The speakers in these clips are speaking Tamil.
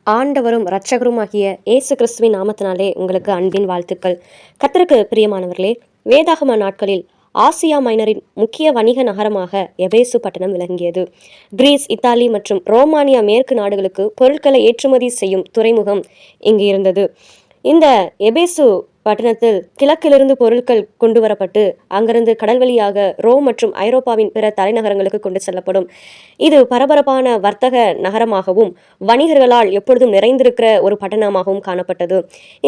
ஆண்டவரும் இரட்சகருமாகிய இயேசு கிறிஸ்துவின் நாமத்தினாலே உங்களுக்கு அன்பின் வாழ்த்துக்கள். கர்த்தருக்கு பிரியமானவர்களே, வேதாகம நாட்களில் ஆசியா மைனரின் முக்கிய வணிக நகரமாக எபேசு பட்டணம் விளங்கியது. கிரீஸ், இத்தாலி மற்றும் ரோமானியா மேற்கு நாடுகளுக்கு பொருட்களை ஏற்றுமதி செய்யும் துறைமுகம் இங்கு இருந்தது. இந்த எபேசு பட்டணத்தில் கிழக்கிலிருந்து பொருட்கள் கொண்டு வரப்பட்டு அங்கிருந்து கடல் வழியாக ரோம் மற்றும் ஐரோப்பாவின் பிற தலைநகரங்களுக்கு கொண்டு செல்லப்படும். இது பரபரப்பான வர்த்தக நகரமாகவும் வணிகர்களால் எப்பொழுதும் நிறைந்திருக்கிற ஒரு பட்டணமாகவும் காணப்பட்டது.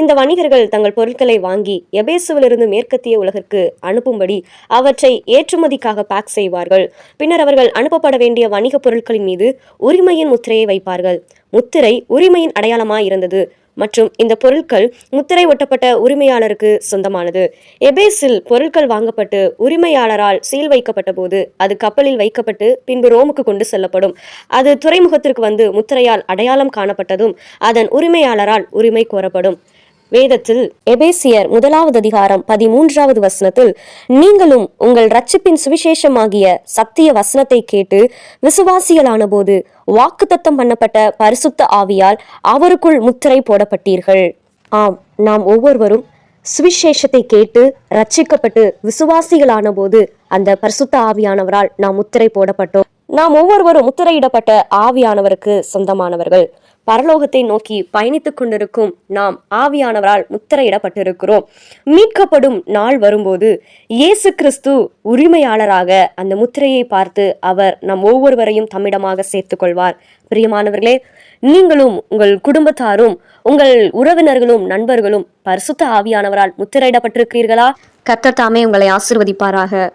இந்த வணிகர்கள் தங்கள் பொருட்களை வாங்கி எபேசுவிலிருந்து மேற்கத்திய உலகிற்கு அனுப்பும்படி அவற்றை ஏற்றுமதிக்காக பேக் செய்வார்கள். பின்னர் அவர்கள் அனுப்பப்பட வேண்டிய வணிக பொருட்களின் மீது உரிமையின் முத்திரையை வைப்பார்கள். முத்திரை உரிமையின் அடையாளமாய் இருந்தது மற்றும் இந்த பொருட்கள் முத்திரை ஒட்டப்பட்ட உரிமையாளருக்கு சொந்தமானது. எபேசில் பொருட்கள் வாங்கப்பட்டு உரிமையாளரால் சீல் வைக்கப்பட்ட போது அது கப்பலில் வைக்கப்பட்டு பின்பு ரோமுக்கு கொண்டு செல்லப்படும். அது துறைமுகத்திற்கு வந்து முத்திரையால் அடையாளம் காணப்பட்டதும் அதன் உரிமையாளரால் உரிமை கோரப்படும். வேதத்தில் எபேசியர் 1 அதிகாரம் 13 வசனத்தில், நீங்களும் உங்கள் இரட்சிப்பின் சுவிசேஷமாகிய சத்திய வசனத்தை கேட்டு விசுவாசிகளான போது வாக்குத்தத்தம் பண்ணப்பட்ட பரிசுத்த ஆவியால் அவருக்குள் முத்திரை போடப்பட்டீர்கள். ஆம், நாம் ஒவ்வொருவரும் சுவிசேஷத்தை கேட்டு ரட்சிக்கப்பட்டு விசுவாசிகளான போது அந்த பரிசுத்த ஆவியானவரால் நாம் முத்திரை போடப்பட்டோம். நாம் ஒவ்வொருவரும் முத்திரையிடப்பட்ட ஆவியானவருக்கு சொந்தமானவர்கள். பரலோகத்தை நோக்கி பயணித்துக் கொண்டிருக்கும் நாம் ஆவியானவரால் முத்திரையிடப்பட்டிருக்கிறோம். மீட்கப்படும் நாள் வரும்போது இயேசு கிறிஸ்து உரிமையாளராக அந்த முத்திரையை பார்த்து அவர் நம் ஒவ்வொருவரையும் தம்மிடமாக சேர்த்துக் கொள்வார். பிரியமானவர்களே, நீங்களும் உங்கள் குடும்பத்தாரும் உங்கள் உறவினர்களும் நண்பர்களும் பரிசுத்த ஆவியானவரால் முத்திரையிடப்பட்டிருக்கிறீர்களா? கர்த்தர் தாமே உங்களை ஆசீர்வதிப்பாராக.